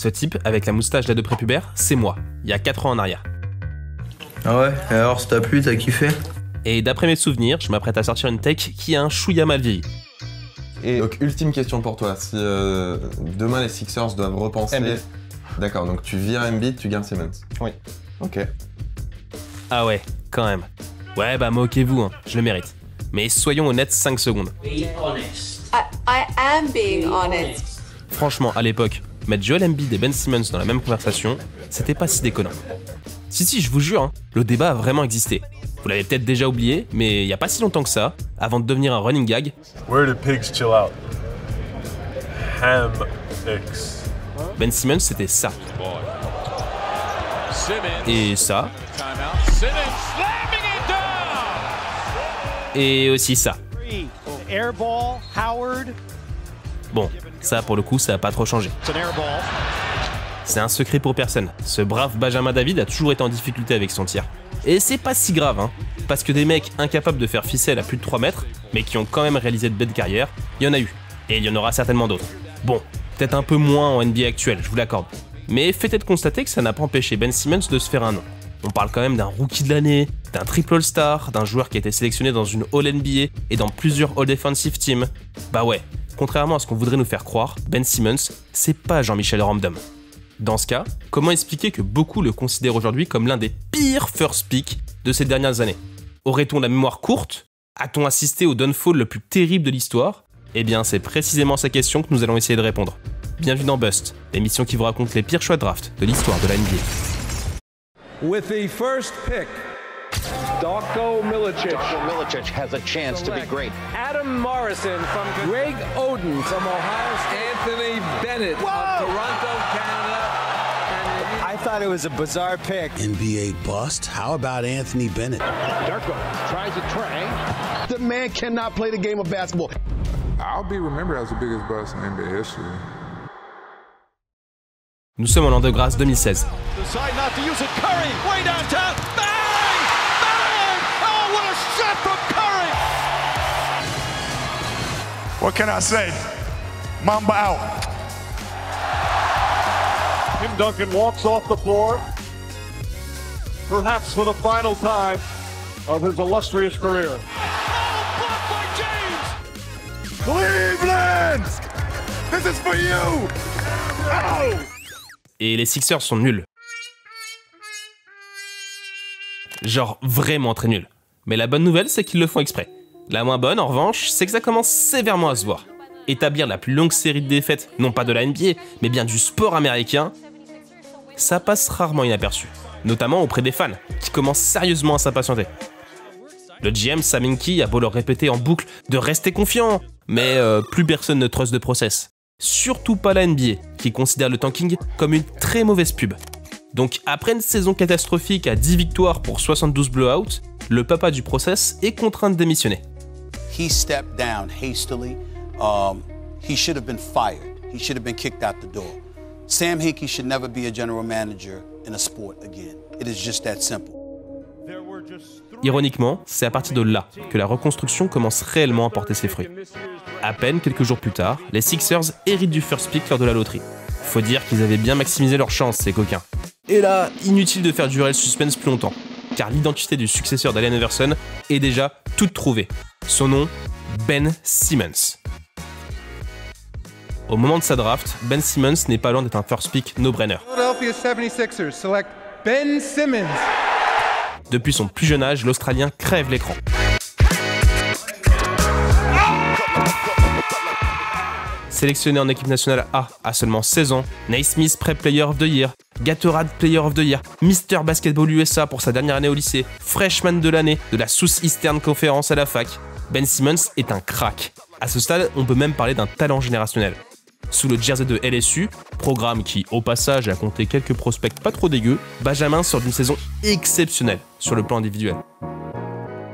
Ce type, avec la moustache là de prépubère, c'est moi, il y a 4 ans en arrière. Ah ouais, et alors ça t'a plu, t'as kiffé? Et d'après mes souvenirs, je m'apprête à sortir une take qui a un chouïa mal vieilli. Et donc, ultime question pour toi, si demain les Sixers doivent repenser... Embiid. D'accord, donc tu vires Embiid, tu gardes Simmons. Oui. Ok. Ah ouais, quand même. Ouais bah moquez-vous, hein, je le mérite. Mais soyons honnêtes 5 secondes. Be honest. I am being honest. Franchement, à l'époque, mettre Joel Embiid et Ben Simmons dans la même conversation, c'était pas si déconnant. Si, je vous jure, hein, le débat a vraiment existé. Vous l'avez peut-être déjà oublié, mais il y a pas si longtemps que ça, avant de devenir un running gag. Where do pigs chill out? Ham X. Ben Simmons, c'était ça. Et ça. Et aussi ça. Bon, ça pour le coup, ça a pas trop changé. C'est un secret pour personne. Ce brave Benjamin David a toujours été en difficulté avec son tir. Et c'est pas si grave, hein, parce que des mecs incapables de faire ficelle à plus de 3 mètres, mais qui ont quand même réalisé de belles carrières, il y en a eu. Et il y en aura certainement d'autres. Bon, peut-être un peu moins en NBA actuel, je vous l'accorde. Mais faites-être constater que ça n'a pas empêché Ben Simmons de se faire un nom. On parle quand même d'un rookie de l'année, d'un triple All-Star, d'un joueur qui a été sélectionné dans une All-NBA et dans plusieurs All-Defensive Teams. Bah ouais, contrairement à ce qu'on voudrait nous faire croire, Ben Simmons, c'est pas Jean-Michel Random. Dans ce cas, comment expliquer que beaucoup le considèrent aujourd'hui comme l'un des pires first picks de ces dernières années? Aurait-on la mémoire courte? A-t-on assisté au downfall le plus terrible de l'histoire? Eh bien, c'est précisément ces questions que nous allons essayer de répondre. Bienvenue dans Bust, l'émission qui vous raconte les pires choix de draft de l'histoire de la NBA. With the first pick, Darko Milicic. Darko Milicic has a chance to be great. Adam Morrison from Greg Oden from Ohio State. Anthony Bennett of Toronto, Canada. I thought it was a bizarre pick. NBA bust? How about Anthony Bennett? Darko tries a tray. The man cannot play the game of basketball. I'll be remembered as the biggest bust in NBA history. Nous sommes en l'an de grâce 2016. Decide not to use it. Curry, way downtown. Bang! Bang! Oh, what a shot from Curry! What can I say? Mamba out. Tim Duncan walks off the floor, perhaps for the final time of his illustrious career. Oh, blocked by James! Cleveland! This is for you! Oh! Et les Sixers sont nuls. Genre vraiment très nuls. Mais la bonne nouvelle, c'est qu'ils le font exprès. La moins bonne, en revanche, c'est que ça commence sévèrement à se voir. Établir la plus longue série de défaites, non pas de la NBA, mais bien du sport américain, ça passe rarement inaperçu. Notamment auprès des fans, qui commencent sérieusement à s'impatienter. Le GM Sam Hinkie a beau leur répéter en boucle de rester confiant, mais plus personne ne trust de process. Surtout pas la NBA, qui considère le tanking comme une très mauvaise pub. Donc après une saison catastrophique à 10 victoires pour 72 blowouts, le papa du process est contraint de démissionner. He stepped down hastily. He should have been fired. He should have been kicked out the door. Sam Hinkie should never be a general manager in a sport again. It is just that simple. Ironiquement, c'est à partir de là que la reconstruction commence réellement à porter ses fruits. À peine quelques jours plus tard, les Sixers héritent du first pick lors de la loterie. Faut dire qu'ils avaient bien maximisé leurs chances, ces coquins. Et là, inutile de faire durer le suspense plus longtemps, car l'identité du successeur d'Allen Iverson est déjà toute trouvée. Son nom, Ben Simmons. Au moment de sa draft, Ben Simmons n'est pas loin d'être un first pick no-brainer. Philadelphia 76ers select Ben Simmons. Depuis son plus jeune âge, l'Australien crève l'écran. Sélectionné en équipe nationale A à seulement 16 ans, Naismith Prep Player of the Year, Gatorade Player of the Year, Mr Basketball USA pour sa dernière année au lycée, Freshman de l'année de la Southeastern Conference à la fac, Ben Simmons est un crack. À ce stade, on peut même parler d'un talent générationnel. Sous le jersey de LSU, programme qui, au passage, a compté quelques prospects pas trop dégueux, Benjamin sort d'une saison exceptionnelle sur le plan individuel.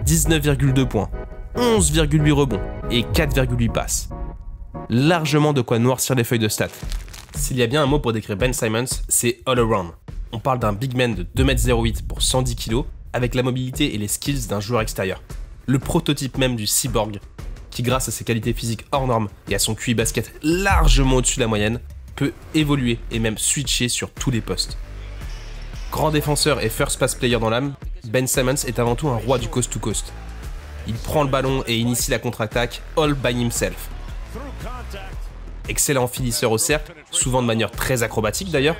19,2 points, 11,8 rebonds et 4,8 passes. Largement de quoi noircir les feuilles de stats. S'il y a bien un mot pour décrire Ben Simmons, c'est all around. On parle d'un big man de 2,08 m pour 110 kg, avec la mobilité et les skills d'un joueur extérieur. Le prototype même du cyborg, qui grâce à ses qualités physiques hors normes et à son QI basket largement au-dessus de la moyenne, peut évoluer et même switcher sur tous les postes. Grand défenseur et first pass player dans l'âme, Ben Simmons est avant tout un roi du coast to coast. Il prend le ballon et initie la contre-attaque all by himself. Excellent finisseur au cercle, souvent de manière très acrobatique d'ailleurs,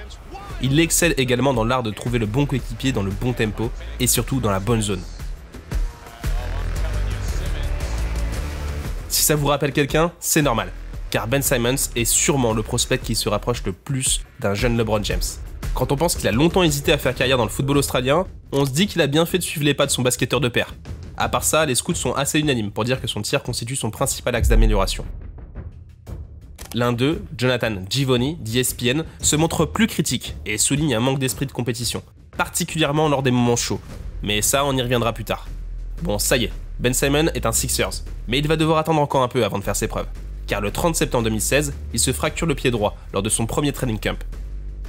il excelle également dans l'art de trouver le bon coéquipier dans le bon tempo et surtout dans la bonne zone. Si ça vous rappelle quelqu'un, c'est normal, car Ben Simmons est sûrement le prospect qui se rapproche le plus d'un jeune LeBron James. Quand on pense qu'il a longtemps hésité à faire carrière dans le football australien, on se dit qu'il a bien fait de suivre les pas de son basketteur de père. À part ça, les scouts sont assez unanimes pour dire que son tir constitue son principal axe d'amélioration. L'un d'eux, Jonathan Givony, d'ESPN, se montre plus critique et souligne un manque d'esprit de compétition, particulièrement lors des moments chauds. Mais ça, on y reviendra plus tard. Bon, ça y est, Ben Simmons est un Sixers, mais il va devoir attendre encore un peu avant de faire ses preuves. Car le 30 septembre 2016, il se fracture le pied droit lors de son premier training camp.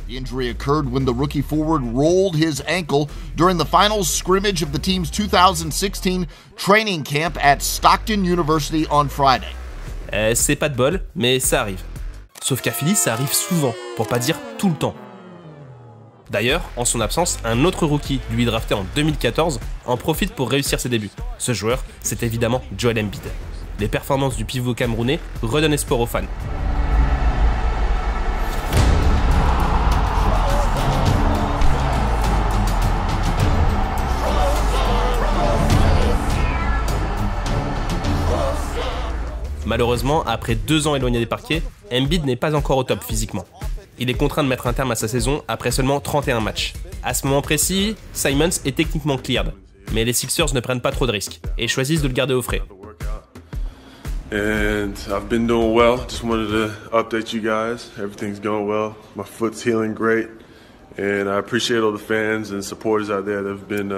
The injury occurred when the rookie forward rolled his ankle during the final scrimmage of the team's 2016 training camp at Stockton University on Friday. C'est pas de bol, mais ça arrive. Sauf qu'à Philly, ça arrive souvent, pour pas dire tout le temps. D'ailleurs, en son absence, un autre rookie, lui drafté en 2014, en profite pour réussir ses débuts. Ce joueur, c'est évidemment Joel Embiid. Les performances du pivot camerounais redonnent espoir aux fans. Malheureusement, après 2 ans éloigné des parquets, Embiid n'est pas encore au top physiquement. Il est contraint de mettre un terme à sa saison après seulement 31 matchs. À ce moment précis, Simmons est techniquement cleared, mais les Sixers ne prennent pas trop de risques et choisissent de le garder au frais. And I've been doing well. Just wanted to update you guys. Everything's going well. My foot's healing great, and I appreciate all the fans and supporters out there that have been,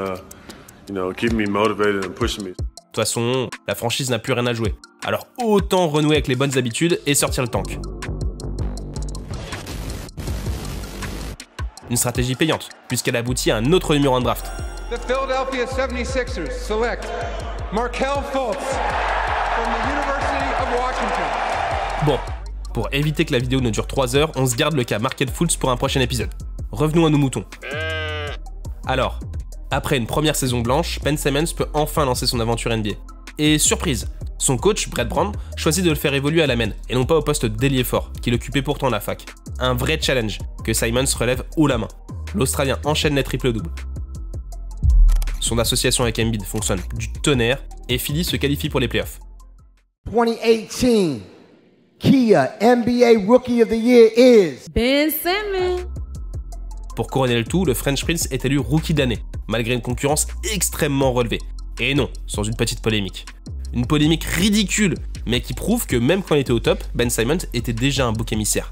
keeping me motivated and pushing me. De toute façon, la franchise n'a plus rien à jouer. Alors autant renouer avec les bonnes habitudes et sortir le tank. Une stratégie payante, puisqu'elle aboutit à un autre numéro 1 draft. The Philadelphia 76ers select Markelle Fultz from the University of Washington. Bon, pour éviter que la vidéo ne dure 3 heures, on se garde le cas Markelle Fultz pour un prochain épisode. Revenons à nos moutons. Alors, après une première saison blanche, Ben Simmons peut enfin lancer son aventure NBA. Et surprise, son coach, Brett Brown, choisit de le faire évoluer à la main, et non pas au poste d'ailier fort, qu'il occupait pourtant à la fac. Un vrai challenge, que Simmons relève haut la main. L'Australien enchaîne les triples-doubles. Son association avec Embiid fonctionne du tonnerre, et Philly se qualifie pour les playoffs. 2018 Kia NBA Rookie of the Year is Ben Simmons. Pour couronner le tout, le French Prince est élu Rookie de l'année, malgré une concurrence extrêmement relevée. Et non, sans une petite polémique. Une polémique ridicule, mais qui prouve que même quand il était au top, Ben Simmons était déjà un bouc émissaire.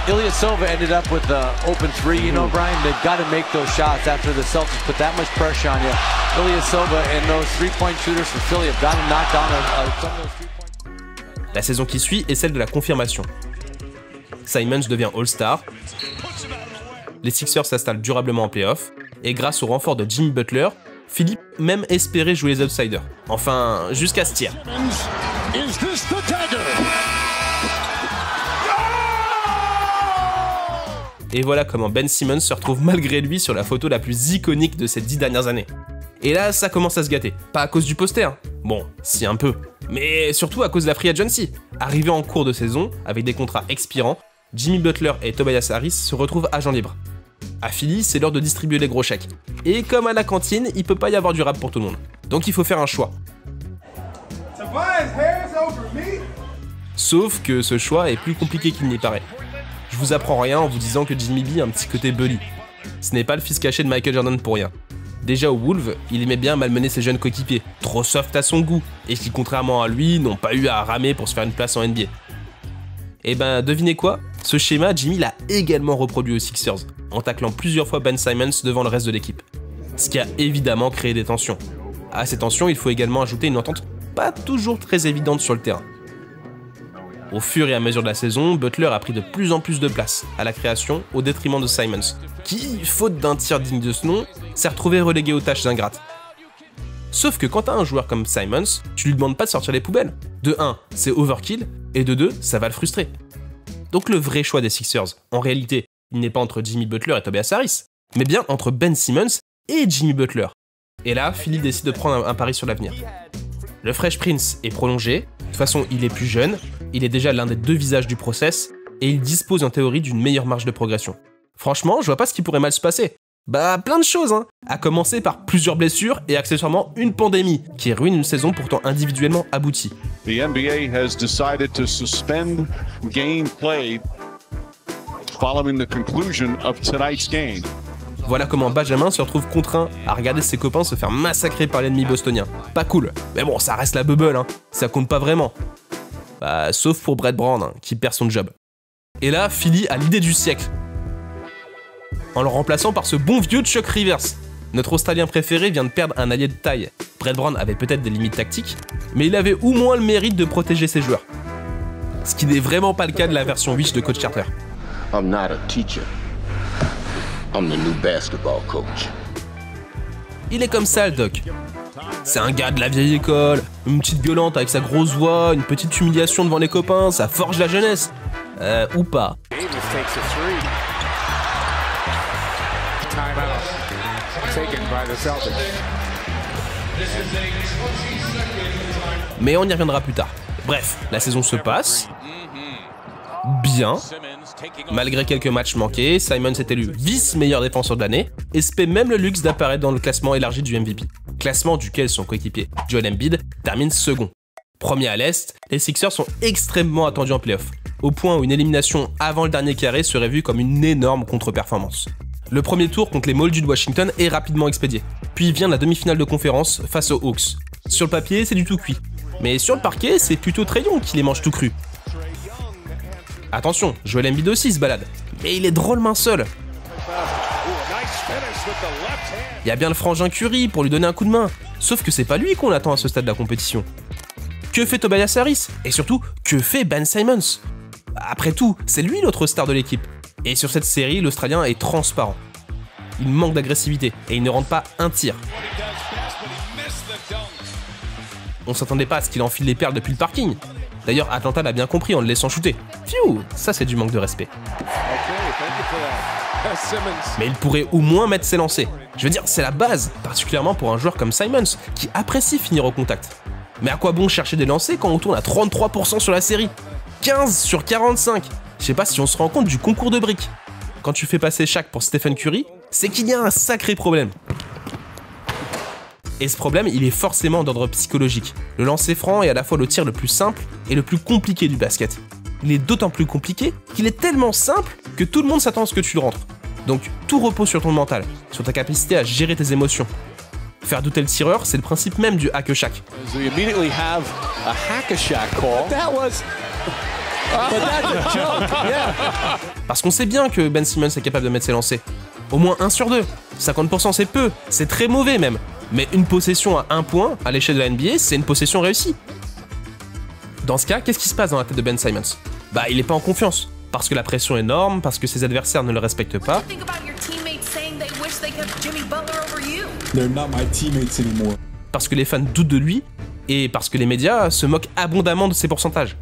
Ilyasova ended up with the open three, Brian. They've got to make those shots after the Celtics put that much pressure on you. Ilyasova and those three-point shooters for Philly have got to knock down some of those three-point. La saison qui suit est celle de la confirmation. Simmons devient All-Star. Les Sixers s'installent durablement en playoff. Et grâce au renfort de Jimmy Butler, Philly même espérait jouer les outsiders. Enfin, jusqu'à ce tir. Et voilà comment Ben Simmons se retrouve malgré lui sur la photo la plus iconique de ces 10 dernières années. Et là, ça commence à se gâter. Pas à cause du poster. Bon, si un peu. Mais surtout à cause de la free agency. Arrivé en cours de saison, avec des contrats expirants, Jimmy Butler et Tobias Harris se retrouvent agents libres. À Philly, c'est l'heure de distribuer les gros chèques. Et comme à la cantine, il peut pas y avoir du rap pour tout le monde. Donc il faut faire un choix. Sauf que ce choix est plus compliqué qu'il n'y paraît. Je vous apprends rien en vous disant que Jimmy B a un petit côté bully. Ce n'est pas le fils caché de Michael Jordan pour rien. Déjà au Wolves, il aimait bien malmener ses jeunes coéquipiers, trop soft à son goût, et qui contrairement à lui, n'ont pas eu à ramer pour se faire une place en NBA. Et ben devinez quoi? Ce schéma, Jimmy l'a également reproduit aux Sixers, en taclant plusieurs fois Ben Simmons devant le reste de l'équipe. Ce qui a évidemment créé des tensions. À ces tensions, il faut également ajouter une entente pas toujours très évidente sur le terrain. Au fur et à mesure de la saison, Butler a pris de plus en plus de place à la création au détriment de Simmons, qui, faute d'un tir digne de ce nom, s'est retrouvé relégué aux tâches ingrates. Sauf que quand t'as un joueur comme Simmons, tu lui demandes pas de sortir les poubelles. De 1, c'est overkill, et de 2, ça va le frustrer. Donc le vrai choix des Sixers, en réalité, il n'est pas entre Jimmy Butler et Tobias Harris, mais bien entre Ben Simmons et Jimmy Butler. Et là, Philly décide de prendre un pari sur l'avenir. Le Fresh Prince est prolongé, de toute façon il est plus jeune, il est déjà l'un des 2 visages du process, et il dispose en théorie d'une meilleure marge de progression. Franchement, je vois pas ce qui pourrait mal se passer. Bah plein de choses, hein, à commencer par plusieurs blessures et accessoirement une pandémie, qui ruine une saison pourtant individuellement aboutie. The NBA has decided to suspend game play following the conclusion of tonight's game. Voilà comment Benjamin se retrouve contraint à regarder ses copains se faire massacrer par l'ennemi bostonien. Pas cool, mais bon, ça reste la bubble, hein. Ça compte pas vraiment. Bah, sauf pour Brett Brown, hein, qui perd son job. Et là, Philly a l'idée du siècle. En le remplaçant par ce bon vieux Chuck Rivers. Notre Australien préféré vient de perdre un allié de taille. Brett Brown avait peut-être des limites tactiques, mais il avait au moins le mérite de protéger ses joueurs. Ce qui n'est vraiment pas le cas de la version Wish de Coach Carter. I'm not a teacher. I'm the new basketball coach. Il est comme ça, le doc. C'est un gars de la vieille école, une petite gueulante avec sa grosse voix, une petite humiliation devant les copains, ça forge la jeunesse. Ou pas. Mais on y reviendra plus tard. Bref, la saison se passe bien. Malgré quelques matchs manqués, Simons est élu vice-meilleur défenseur de l'année et se paie même le luxe d'apparaître dans le classement élargi du MVP. Classement duquel son coéquipier Joel Embiid termine second. Premier à l'Est, les Sixers sont extrêmement attendus en playoff, au point où une élimination avant le dernier carré serait vue comme une énorme contre-performance. Le premier tour contre les Moldus de Washington est rapidement expédié, puis vient la demi-finale de conférence face aux Hawks. Sur le papier, c'est du tout cuit, mais sur le parquet, c'est plutôt Trae Young qui les mange tout cru. Attention, Joel Embiid aussi se balade, mais il est drôlement seul. Il y a bien le frangin Curry pour lui donner un coup de main, sauf que c'est pas lui qu'on attend à ce stade de la compétition. Que fait Tobias Harris? Et surtout, que fait Ben Simmons? Après tout, c'est lui l'autre star de l'équipe. Et sur cette série, l'Australien est transparent. Il manque d'agressivité et il ne rentre pas un tir. On s'attendait pas à ce qu'il enfile les perles depuis le parking. D'ailleurs, Atlanta l'a bien compris en le laissant shooter. Pfiou, ça c'est du manque de respect. Mais il pourrait au moins mettre ses lancers. Je veux dire, c'est la base, particulièrement pour un joueur comme Simons, qui apprécie finir au contact. Mais à quoi bon chercher des lancers quand on tourne à 33% sur la série? 15 sur 45. Je sais pas si on se rend compte du concours de briques. Quand tu fais passer Shaq pour Stephen Curry, c'est qu'il y a un sacré problème. Et ce problème, il est forcément d'ordre psychologique. Le lancer franc est à la fois le tir le plus simple et le plus compliqué du basket. Il est d'autant plus compliqué qu'il est tellement simple que tout le monde s'attend à ce que tu le rentres. Donc tout repose sur ton mental, sur ta capacité à gérer tes émotions. Faire douter le tireur, c'est le principe même du hack Shaq. Parce qu'on sait bien que Ben Simmons est capable de mettre ses lancers. Au moins 1 sur 2. 50% c'est peu, c'est très mauvais même. Mais une possession à 1 point, à l'échelle de la NBA, c'est une possession réussie. Dans ce cas, qu'est-ce qui se passe dans la tête de Ben Simmons? Bah, il est pas en confiance. Parce que la pression est énorme, parce que ses adversaires ne le respectent pas. Parce que les fans doutent de lui, et parce que les médias se moquent abondamment de ses pourcentages.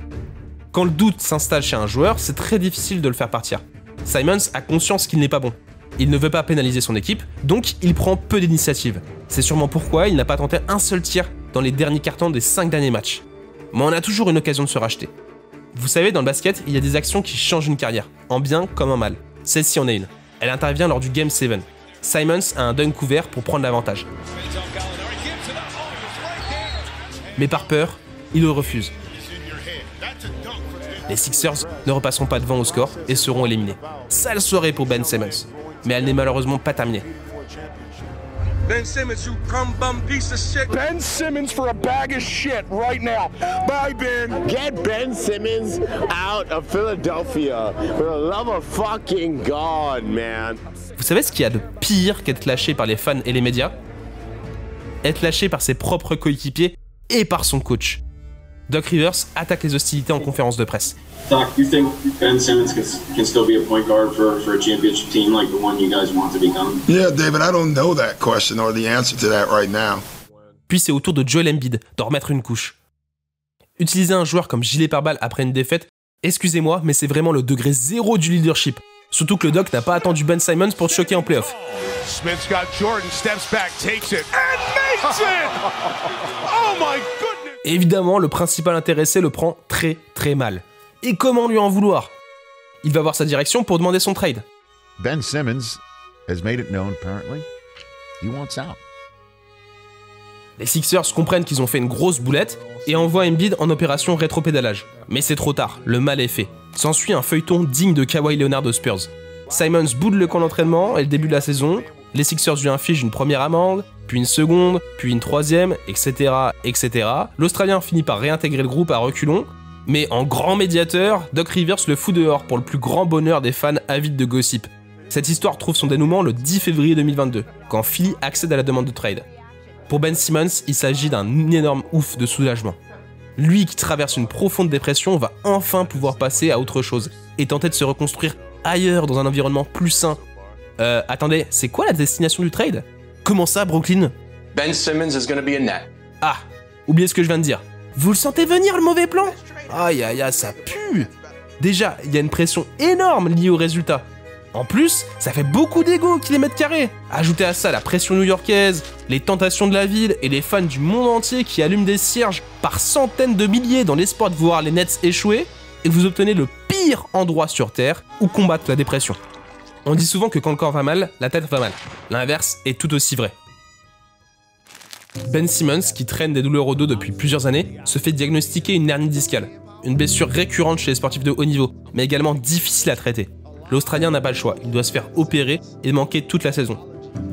Quand le doute s'installe chez un joueur, c'est très difficile de le faire partir. Simons a conscience qu'il n'est pas bon. Il ne veut pas pénaliser son équipe, donc il prend peu d'initiatives. C'est sûrement pourquoi il n'a pas tenté un seul tir dans les derniers cartons des 5 derniers matchs. Mais on a toujours une occasion de se racheter. Vous savez, dans le basket, il y a des actions qui changent une carrière, en bien comme en mal. Celle-ci en est une. Elle intervient lors du Game 7. Simons a un dunk ouvert pour prendre l'avantage. Mais par peur, il le refuse. Les Sixers ne repasseront pas devant au score et seront éliminés. Sale soirée pour Ben Simmons. Mais elle n'est malheureusement pas terminée. Ben Simmons, you cum bum piece of shit. Ben Simmons for a bag of shit right now. Bye, Ben. Get Ben Simmons out of Philadelphia. For the love of fucking God, man. Vous savez ce qu'il y a de pire qu'être lâché par les fans et les médias? Être lâché par ses propres coéquipiers et par son coach. Doc Rivers attaque les hostilités en conférence de presse. Doc, you think Ben Simmons can still be a point guard for a championship team like the one you guys want to become? Yeah, David, I don't know that question or the answer to that right now. Puis c'est au tour de Joel Embiid d'en remettre une couche. Utiliser un joueur comme gilet pare-balles après une défaite, Excusez-moi, mais c'est vraiment le degré zéro du leadership. Surtout que le doc n'a pas attendu Ben Simmons pour te choquer en playoff. Smith's got Jordan, steps back, takes it, and makes it! Oh my goodness! Évidemment, le principal intéressé le prend très très mal. Et comment lui en vouloir? Il va voir sa direction pour demander son trade. Ben Simmons has made it known apparently he wants out. Les Sixers comprennent qu'ils ont fait une grosse boulette et envoient Embiid en opération rétropédalage. Mais c'est trop tard, le mal est fait. S'ensuit un feuilleton digne de Kawhi Leonard de Spurs. Simons boude le camp d'entraînement et le début de la saison, les Sixers lui infligent une première amende, puis une seconde, puis une troisième, etc. etc. L'Australien finit par réintégrer le groupe à reculons, mais en grand médiateur, Doc Rivers le fout dehors pour le plus grand bonheur des fans avides de gossip. Cette histoire trouve son dénouement le 10 février 2022, quand Philly accède à la demande de trade. Pour Ben Simmons, il s'agit d'un énorme ouf de soulagement. Lui qui traverse une profonde dépression va enfin pouvoir passer à autre chose et tenter de se reconstruire ailleurs dans un environnement plus sain. Attendez, c'est quoi la destination du trade? Comment ça, Brooklyn? Ben Simmons is gonna be a net. Ah, oubliez ce que je viens de dire. Vous le sentez venir, le mauvais plan? Aïe aïe aïe, ça pue. Déjà, il y a une pression énorme liée au résultat. En plus, ça fait beaucoup d'ego qui les mettent carrés. Ajoutez à ça la pression new-yorkaise, les tentations de la ville et les fans du monde entier qui allument des cierges par centaines de milliers dans l'espoir de voir les Nets échouer, et vous obtenez le pire endroit sur Terre où combattre la dépression. On dit souvent que quand le corps va mal, la tête va mal. L'inverse est tout aussi vrai. Ben Simmons, qui traîne des douleurs au dos depuis plusieurs années, se fait diagnostiquer une hernie discale. Une blessure récurrente chez les sportifs de haut niveau, mais également difficile à traiter. L'Australien n'a pas le choix, il doit se faire opérer et manquer toute la saison.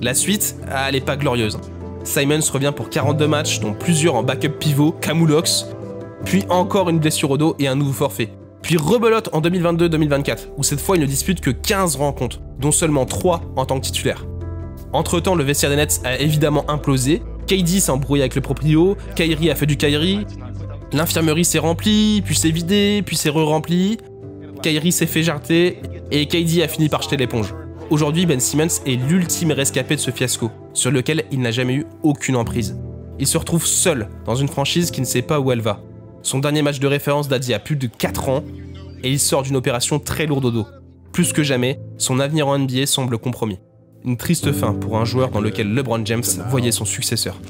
La suite, elle est pas glorieuse. Simons revient pour 42 matchs, dont plusieurs en backup pivot, Camoulox, puis encore une blessure au dos et un nouveau forfait. Puis rebelote en 2022-2024, où cette fois il ne dispute que 15 rencontres, dont seulement 3 en tant que titulaire. Entre-temps, le vestiaire des Nets a évidemment implosé, KD s'est embrouillé avec le proprio, Kyrie a fait du Kyrie, l'infirmerie s'est remplie, puis s'est vidée, puis s'est re-remplie, Kyrie s'est fait jarter, et KD a fini par jeter l'éponge. Aujourd'hui, Ben Simmons est l'ultime rescapé de ce fiasco, sur lequel il n'a jamais eu aucune emprise. Il se retrouve seul dans une franchise qui ne sait pas où elle va. Son dernier match de référence date d'il y a plus de 4 ans, et il sort d'une opération très lourde au dos. Plus que jamais, son avenir en NBA semble compromis. Une triste fin pour un joueur dans lequel LeBron James voyait son successeur.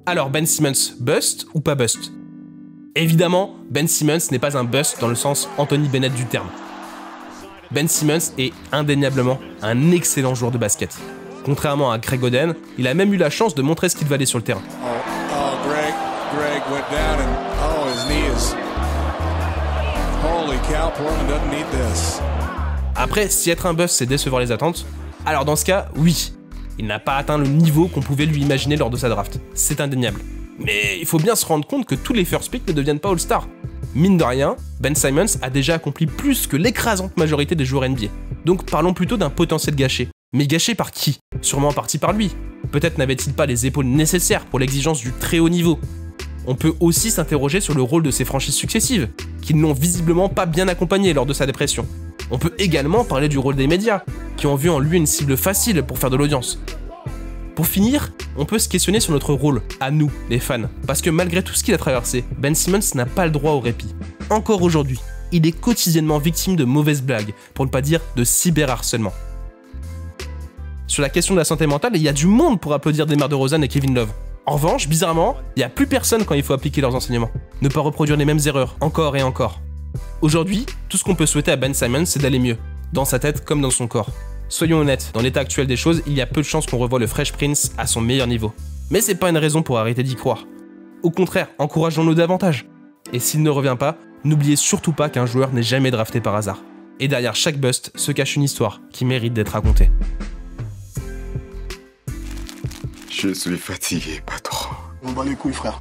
Alors Ben Simmons, bust ou pas bust? Évidemment, Ben Simmons n'est pas un bust dans le sens Anthony Bennett du terme. Ben Simmons est indéniablement un excellent joueur de basket. Contrairement à Greg Oden, il a même eu la chance de montrer ce qu'il valait sur le terrain. Greg went down and his knee is... Holy cow, Portland doesn't need this. Après, si être un bust c'est décevoir les attentes, alors dans ce cas, oui, il n'a pas atteint le niveau qu'on pouvait lui imaginer lors de sa draft. C'est indéniable. Mais il faut bien se rendre compte que tous les first picks ne deviennent pas All-Star. Mine de rien, Ben Simmons a déjà accompli plus que l'écrasante majorité des joueurs NBA. Donc parlons plutôt d'un potentiel gâché. Mais gâché par qui? Sûrement en partie par lui. Peut-être n'avait-il pas les épaules nécessaires pour l'exigence du très haut niveau. On peut aussi s'interroger sur le rôle de ses franchises successives, qui ne l'ont visiblement pas bien accompagné lors de sa dépression. On peut également parler du rôle des médias, qui ont vu en lui une cible facile pour faire de l'audience. Pour finir, on peut se questionner sur notre rôle, à nous, les fans, parce que malgré tout ce qu'il a traversé, Ben Simmons n'a pas le droit au répit. Encore aujourd'hui, il est quotidiennement victime de mauvaises blagues, pour ne pas dire de cyberharcèlement. Sur la question de la santé mentale, il y a du monde pour applaudir DeMar DeRozan et Kevin Love. En revanche, bizarrement, il n'y a plus personne quand il faut appliquer leurs enseignements. Ne pas reproduire les mêmes erreurs, encore et encore. Aujourd'hui, tout ce qu'on peut souhaiter à Ben Simmons, c'est d'aller mieux, dans sa tête comme dans son corps. Soyons honnêtes, dans l'état actuel des choses, il y a peu de chances qu'on revoie le Fresh Prince à son meilleur niveau. Mais c'est pas une raison pour arrêter d'y croire. Au contraire, encourageons-le davantage. Et s'il ne revient pas, n'oubliez surtout pas qu'un joueur n'est jamais drafté par hasard. Et derrière chaque bust se cache une histoire qui mérite d'être racontée. Je suis fatigué, patron. On bat les couilles, frère.